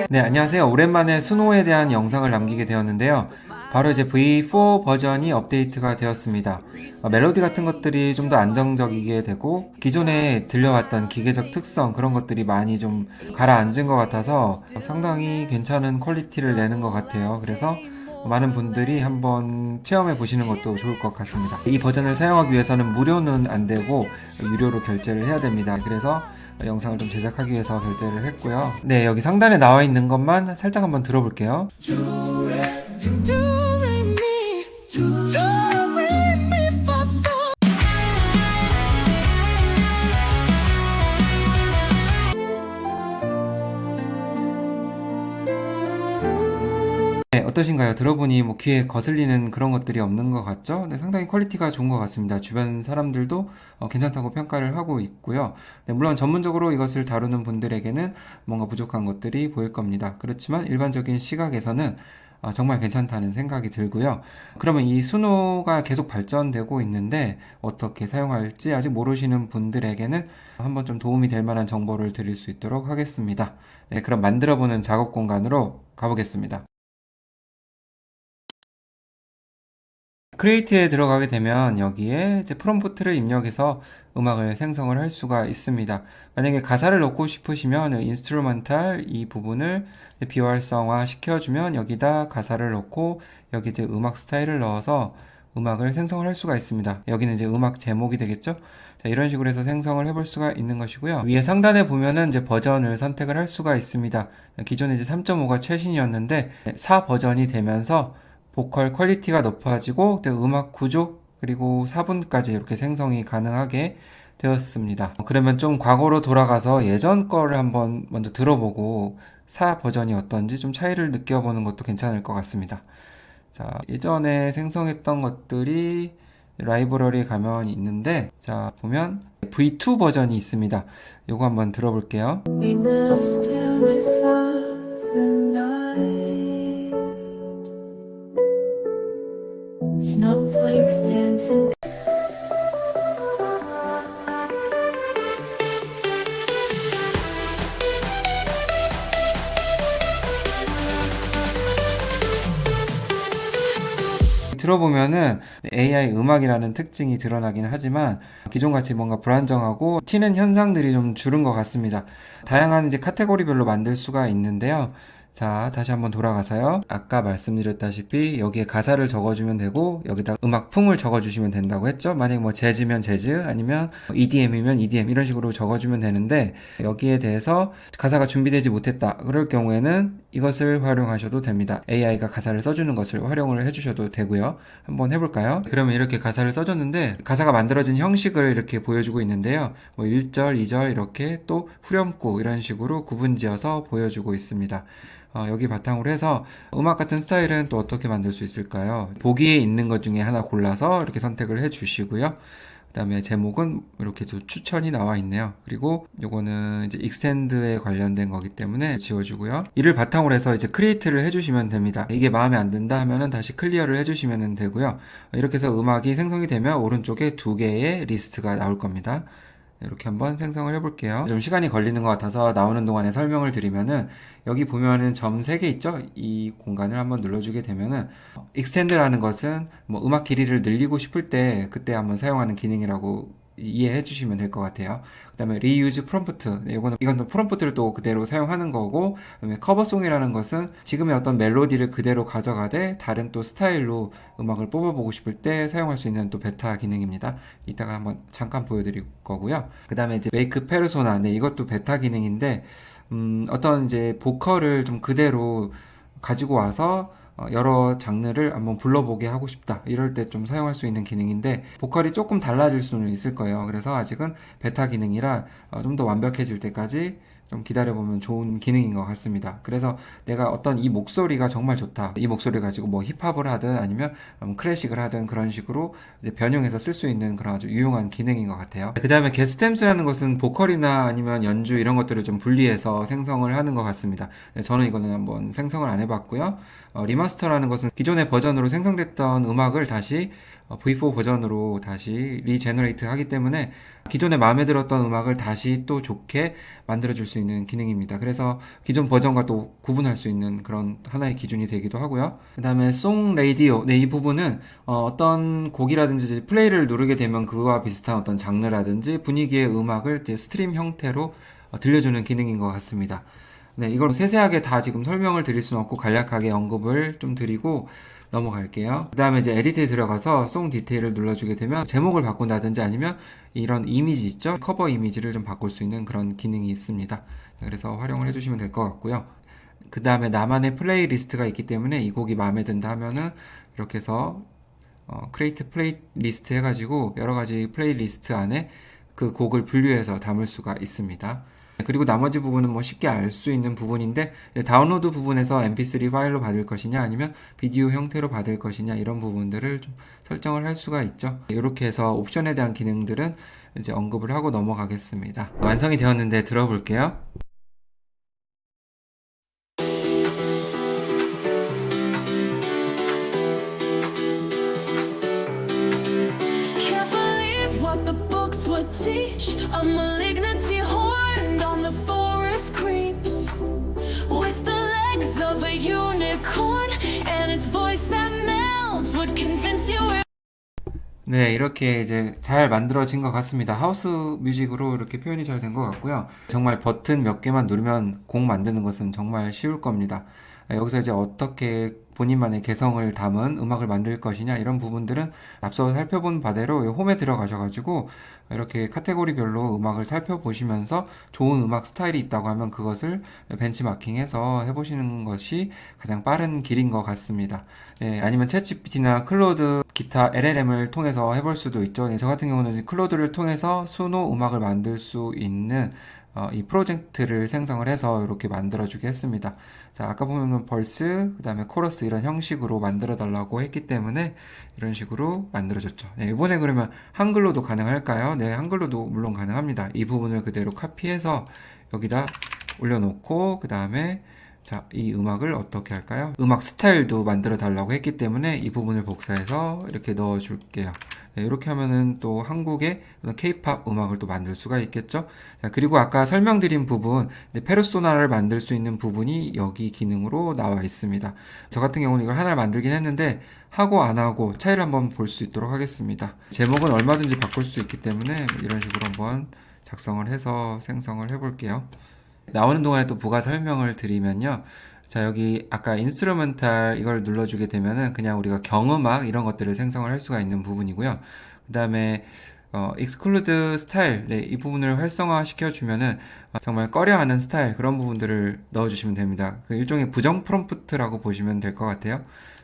네, 안녕하세요. 오랜만에 수노에 대한 영상을 남기게 되었는데요. 바로 이제 V4 버전이 업데이트가 되었습니다. 멜로디 같은 것들이 좀 더 안정적이게 되고 기존에 들려왔던 기계적 특성 그런 것들이 많이 좀 가라앉은 것 같아서 상당히 괜찮은 퀄리티를 내는 것 같아요. 그래서 많은 분들이 한번 체험해 보시는 것도 좋을 것 같습니다. 이 버전을 사용하기 위해서는 무료는 안 되고 유료로 결제를 해야 됩니다. 그래서 영상을 좀 제작하기 위해서 결제를 했고요. 네, 여기 상단에 나와 있는 것만 살짝 한번 들어볼게요. 네, 어떠신가요? 들어보니 뭐 귀에 거슬리는 그런 것들이 없는 것 같죠? 네, 상당히 퀄리티가 좋은 것 같습니다. 주변 사람들도 괜찮다고 평가를 하고 있고요. 네, 물론 전문적으로 이것을 다루는 분들에게는 뭔가 부족한 것들이 보일 겁니다. 그렇지만 일반적인 시각에서는 정말 괜찮다는 생각이 들고요. 그러면 이 수노가 계속 발전되고 있는데 어떻게 사용할지 아직 모르시는 분들에게는 한번 좀 도움이 될 만한 정보를 드릴 수 있도록 하겠습니다. 네, 그럼 만들어보는 작업 공간으로 가보겠습니다. 크리에이트에 들어가게 되면 여기에 이제 프롬프트를 입력해서 음악을 생성을 할 수가 있습니다. 만약에 가사를 넣고 싶으시면 인스트루멘탈 이 부분을 비활성화 시켜주면 여기다 가사를 넣고 여기 이제 음악 스타일을 넣어서 음악을 생성을 할 수가 있습니다. 여기는 이제 음악 제목이 되겠죠? 자, 이런 식으로 해서 생성을 해볼 수가 있는 것이고요. 위에 상단에 보면은 이제 버전을 선택을 할 수가 있습니다. 기존에 이제 3.5가 최신이었는데 4 버전이 되면서 보컬 퀄리티가 높아지고 음악 구조 그리고 사분까지 이렇게 생성이 가능하게 되었습니다. 그러면 좀 과거로 돌아가서 예전 거를 한번 먼저 들어보고 4 버전이 어떤지 좀 차이를 느껴보는 것도 괜찮을 것 같습니다. 자, 예전에 생성했던 것들이 라이브러리에 가면 있는데 자, 보면 V2 버전이 있습니다. 요거 한번 들어볼게요. Snowflakes dancing. 들어보면은 AI 음악이라는 특징이 드러나긴 하지만 기존같이 뭔가 불안정하고 튀는 현상들이 좀 줄은 것 같습니다. 다양한 이제 카테고리별로 만들 수가 있는데요. 자, 다시 한번 돌아가서요. 아까 말씀드렸다시피 여기에 가사를 적어주면 되고 여기다 음악풍을 적어주시면 된다고 했죠. 만약 뭐 재즈면 재즈 아니면 EDM이면 EDM 이런 식으로 적어주면 되는데 여기에 대해서 가사가 준비되지 못했다. 그럴 경우에는 이것을 활용하셔도 됩니다. AI가 가사를 써주는 것을 활용을 해주셔도 되고요. 한번 해볼까요? 그러면 이렇게 가사를 써줬는데 가사가 만들어진 형식을 이렇게 보여주고 있는데요. 뭐 1절, 2절 이렇게 또 후렴구 이런 식으로 구분지어서 보여주고 있습니다. 여기 바탕으로 해서 음악 같은 스타일은 또 어떻게 만들 수 있을까요? 보기에 있는 것 중에 하나 골라서 이렇게 선택을 해 주시고요. 그 다음에 제목은 이렇게 추천이 나와 있네요. 그리고 요거는 이제 익스텐드에 관련된 거기 때문에 지워주고요. 이를 바탕으로 해서 이제 크리에이트를 해주시면 됩니다. 이게 마음에 안 든다 하면은 다시 클리어를 해주시면 되고요. 이렇게 해서 음악이 생성이 되면 오른쪽에 2개의 리스트가 나올 겁니다. 이렇게 한번 생성을 해볼게요. 좀 시간이 걸리는 것 같아서 나오는 동안에 설명을 드리면은 여기 보면은 점 3개 있죠? 이 공간을 한번 눌러주게 되면은 extend라는 것은 뭐 음악 길이를 늘리고 싶을 때 그때 한번 사용하는 기능이라고 이해해 주시면 될 것 같아요. 그 다음에 reuse prompt. 이건 프롬프트를 또 그대로 사용하는 거고, 그 다음에 커버송이라는 것은 지금의 어떤 멜로디를 그대로 가져가되 다른 또 스타일로 음악을 뽑아보고 싶을 때 사용할 수 있는 또 베타 기능입니다. 이따가 한번 잠깐 보여드릴 거고요. 그 다음에 이제 make persona. 네, 이것도 베타 기능인데, 어떤 이제 보컬을 좀 그대로 가지고 와서 여러 장르를 한번 불러보게 하고 싶다 이럴 때 좀 사용할 수 있는 기능인데 보컬이 조금 달라질 수는 있을 거예요. 그래서 아직은 베타 기능이라 좀 더 완벽해질 때까지 좀 기다려보면 좋은 기능인 것 같습니다. 그래서 내가 어떤 이 목소리가 정말 좋다. 이 목소리 가지고 뭐 힙합을 하든 아니면 클래식을 하든 그런 식으로 이제 변형해서 쓸 수 있는 그런 아주 유용한 기능인 것 같아요. 그 다음에 게스템스라는 것은 보컬이나 아니면 연주 이런 것들을 좀 분리해서 생성을 하는 것 같습니다. 저는 이거는 한번 생성을 안 해봤고요. 리마스터라는 것은 기존의 버전으로 생성됐던 음악을 다시 V4 버전으로 다시 리제너레이트 하기 때문에 기존에 마음에 들었던 음악을 다시 또 좋게 만들어줄 수 있는 기능입니다. 그래서 기존 버전과 또 구분할 수 있는 그런 하나의 기준이 되기도 하고요. 그 다음에 송 레이디오. 네, 이 부분은 어떤 곡이라든지 플레이를 누르게 되면 그와 비슷한 어떤 장르라든지 분위기의 음악을 이제 스트림 형태로 들려주는 기능인 것 같습니다. 네, 이걸 세세하게 다 지금 설명을 드릴 수는 없고 간략하게 언급을 좀 드리고 넘어갈게요. 그 다음에 이제 에디트에 들어가서 송 디테일을 눌러주게 되면 제목을 바꾼다든지 아니면 이런 이미지 있죠? 커버 이미지를 좀 바꿀 수 있는 그런 기능이 있습니다. 그래서 활용을 해주시면 될 것 같고요. 그 다음에 나만의 플레이리스트가 있기 때문에 이 곡이 마음에 든다 하면은 이렇게 해서 크리에이트 플레이리스트 해가지고 여러 가지 플레이리스트 안에 그 곡을 분류해서 담을 수가 있습니다. 그리고 나머지 부분은 뭐 쉽게 알 수 있는 부분인데 다운로드 부분에서 mp3 파일로 받을 것이냐 아니면 비디오 형태로 받을 것이냐 이런 부분들을 좀 설정을 할 수가 있죠. 이렇게 해서 옵션에 대한 기능들은 이제 언급을 하고 넘어가겠습니다. 완성이 되었는데 들어볼게요. Can't believe what the books would teach. A malignancy horned on the forest creeps, with the legs of a unicorn and its voice that melds would convince you we're 네, 이렇게 이제 잘 만들어진 것 같습니다. 하우스 뮤직으로 이렇게 표현이 잘 된 것 같고요. 정말 버튼 몇 개만 누르면 곡 만드는 것은 정말 쉬울 겁니다. 여기서 이제 어떻게 본인만의 개성을 담은 음악을 만들 것이냐 이런 부분들은 앞서 살펴본 바대로 홈에 들어가셔가지고 이렇게 카테고리별로 음악을 살펴보시면서 좋은 음악 스타일이 있다고 하면 그것을 벤치마킹해서 해보시는 것이 가장 빠른 길인 것 같습니다. 네, 아니면 챗GPT나 클로드 기타 LLM을 통해서 해볼 수도 있죠. 네, 저 같은 경우는 클로드를 통해서 수노 음악을 만들 수 있는 이 프로젝트를 생성을 해서 이렇게 만들어주게 했습니다. 자, 아까 보면 벌스, 그 다음에 코러스 이런 형식으로 만들어 달라고 했기 때문에 이런 식으로 만들어졌죠. 네, 이번에 그러면 한글로도 가능할까요? 네, 한글로도 물론 가능합니다. 이 부분을 그대로 카피해서 여기다 올려놓고 그 다음에 자, 이 음악을 어떻게 할까요? 음악 스타일도 만들어 달라고 했기 때문에 이 부분을 복사해서 이렇게 넣어 줄게요. 네, 이렇게 하면은 또 한국의 K-팝 음악을 또 만들 수가 있겠죠? 자, 그리고 아까 설명드린 부분, 페르소나를 만들 수 있는 부분이 여기 기능으로 나와 있습니다. 저 같은 경우는 이걸 하나를 만들긴 했는데 하고 안 하고 차이를 한번 볼 수 있도록 하겠습니다. 제목은 얼마든지 바꿀 수 있기 때문에 이런 식으로 한번 작성을 해서 생성을 해볼게요. 나오는 동안에 또 부가 설명을 드리면요. 자, 여기 아까 인스트루멘탈 이걸 눌러주게 되면은 그냥 우리가 경음악 이런 것들을 생성을 할 수가 있는 부분이고요. 그 다음에 exclude 스타일, 네, 이 부분을 활성화 시켜주면은 정말 꺼려하는 스타일 그런 부분들을 넣어주시면 됩니다. 그 일종의 부정 프롬프트라고 보시면 될 것 같아요.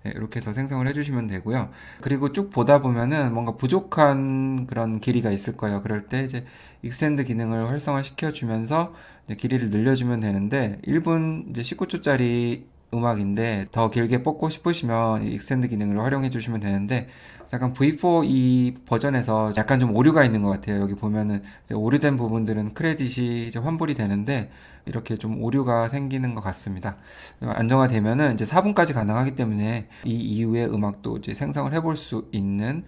네, 이렇게 해서 생성을 해주시면 되고요. 그리고 쭉 보다 보면은 뭔가 부족한 그런 길이가 있을 거예요. 그럴 때 이제 익스텐드 기능을 활성화 시켜주면서 길이를 늘려주면 되는데 1분 이제 19초짜리 음악인데 더 길게 뽑고 싶으시면 이 익스텐드 기능을 활용해 주시면 되는데 약간 V4 이 버전에서 약간 좀 오류가 있는 것 같아요. 여기 보면은 이제 오류된 부분들은 크레딧이 이제 환불이 되는데 이렇게 좀 오류가 생기는 것 같습니다. 안정화되면은 이제 4분까지 가능하기 때문에 이 이후에 음악도 이제 생성을 해볼 수 있는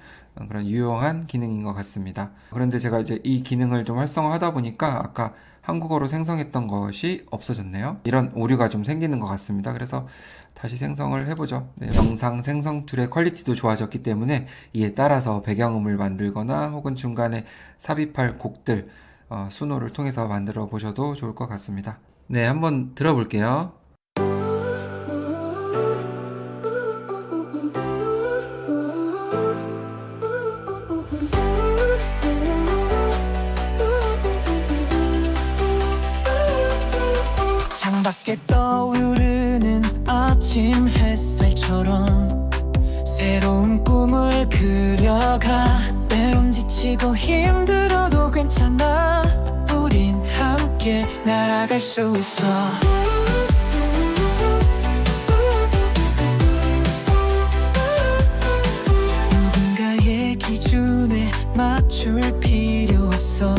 그런 유용한 기능인 것 같습니다. 그런데 제가 이제 이 기능을 좀 활성화하다 보니까 아까 한국어로 생성했던 것이 없어졌네요. 이런 오류가 좀 생기는 것 같습니다. 그래서 다시 생성을 해보죠. 네, 영상 생성 툴의 퀄리티도 좋아졌기 때문에 이에 따라서 배경음을 만들거나 혹은 중간에 삽입할 곡들 수노를 통해서 만들어 보셔도 좋을 것 같습니다. 네, 한번 들어볼게요. 창밖에 떠오르는 아침 햇살처럼 새로운 꿈을 그려가. 때론 지치고 힘들어도 괜찮아. 우린 함께 날아갈 수 있어. 누군가의 기준에 맞출 필요 없어.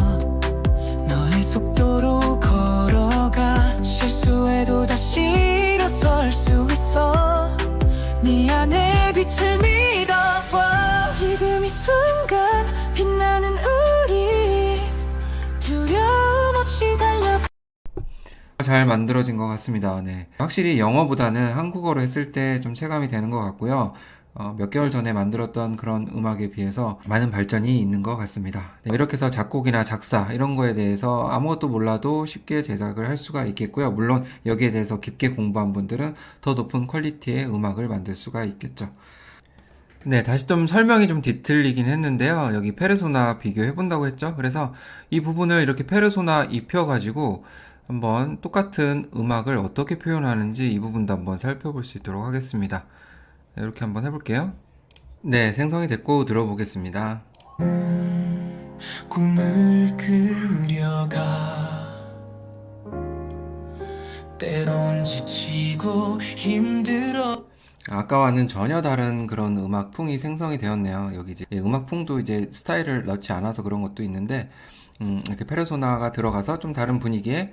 너의 속도로 걸어가. 실수해도 다시 일어설 수 있어. 네 안에 빛을 믿어봐. 지금 잘 만들어진 것 같습니다. 네. 확실히 영어보다는 한국어로 했을 때 좀 체감이 되는 것 같고요. 몇 개월 전에 만들었던 그런 음악에 비해서 많은 발전이 있는 것 같습니다. 네, 이렇게 해서 작곡이나 작사 이런 거에 대해서 아무것도 몰라도 쉽게 제작을 할 수가 있겠고요. 물론 여기에 대해서 깊게 공부한 분들은 더 높은 퀄리티의 음악을 만들 수가 있겠죠. 네, 다시 좀 설명이 좀 뒤틀리긴 했는데요. 여기 페르소나 비교해본다고 했죠. 그래서 이 부분을 이렇게 페르소나 입혀가지고 한번 똑같은 음악을 어떻게 표현하는지 이 부분도 한번 살펴볼 수 있도록 하겠습니다. 네, 이렇게 한번 해볼게요. 네, 생성이 됐고 들어보겠습니다. 꿈을 그려가 때론 지치고 힘들어 아까와는 전혀 다른 그런 음악풍이 생성이 되었네요. 여기 이제 음악풍도 이제 스타일을 넣지 않아서 그런 것도 있는데, 이렇게 페르소나가 들어가서 좀 다른 분위기의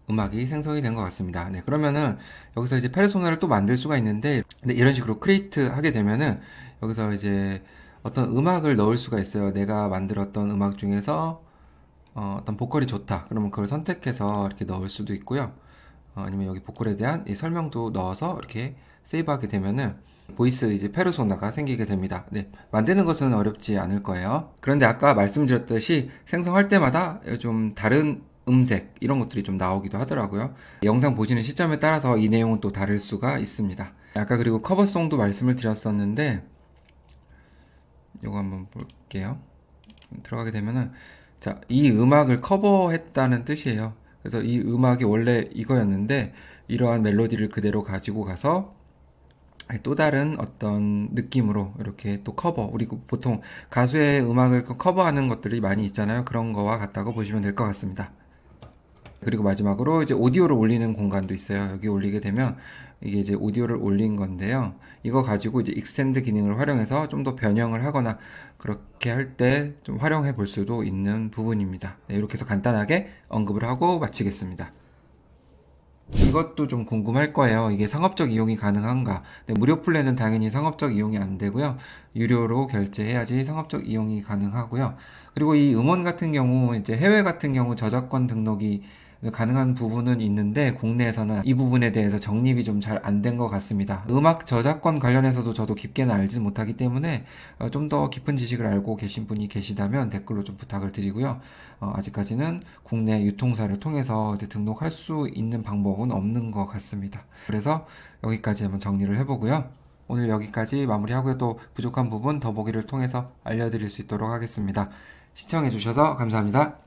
음악이 생성이 된 것 같습니다. 네, 그러면은 여기서 이제 페르소나를 또 만들 수가 있는데, 네, 이런 식으로 크리에이트 하게 되면은 여기서 이제 어떤 음악을 넣을 수가 있어요. 내가 만들었던 음악 중에서 어떤 보컬이 좋다. 그러면 그걸 선택해서 이렇게 넣을 수도 있고요. 아니면 여기 보컬에 대한 이 설명도 넣어서 이렇게 세이브하게 되면은 보이스 이제 페르소나가 생기게 됩니다. 네, 만드는 것은 어렵지 않을 거예요. 그런데 아까 말씀드렸듯이 생성할 때마다 좀 다른 음색 이런 것들이 좀 나오기도 하더라고요. 영상 보시는 시점에 따라서 이 내용은 또 다를 수가 있습니다. 아까 그리고 커버송도 말씀을 드렸었는데 이거 한번 볼게요. 들어가게 되면은 자, 이 음악을 커버했다는 뜻이에요. 그래서 이 음악이 원래 이거였는데 이러한 멜로디를 그대로 가지고 가서 또 다른 어떤 느낌으로 이렇게 또 커버, 우리 보통 가수의 음악을 커버하는 것들이 많이 있잖아요. 그런 거와 같다고 보시면 될 것 같습니다. 그리고 마지막으로 이제 오디오를 올리는 공간도 있어요. 여기 올리게 되면 이게 이제 오디오를 올린 건데요. 이거 가지고 이제 익스텐드 기능을 활용해서 좀 더 변형을 하거나 그렇게 할 때 좀 활용해 볼 수도 있는 부분입니다. 네, 이렇게 해서 간단하게 언급을 하고 마치겠습니다. 이것도 좀 궁금할 거예요. 이게 상업적 이용이 가능한가? 네, 무료 플랜은 당연히 상업적 이용이 안 되고요. 유료로 결제해야지 상업적 이용이 가능하고요. 그리고 이 음원 같은 경우, 이제 해외 같은 경우 저작권 등록이 가능한 부분은 있는데 국내에서는 이 부분에 대해서 정립이 좀 잘 안 된 것 같습니다. 음악 저작권 관련해서도 저도 깊게는 알지 못하기 때문에 좀 더 깊은 지식을 알고 계신 분이 계시다면 댓글로 좀 부탁을 드리고요. 아직까지는 국내 유통사를 통해서 이제 등록할 수 있는 방법은 없는 것 같습니다. 그래서 여기까지 한번 정리를 해보고요. 오늘 여기까지 마무리하고요. 또 부족한 부분 더보기를 통해서 알려드릴 수 있도록 하겠습니다. 시청해주셔서 감사합니다.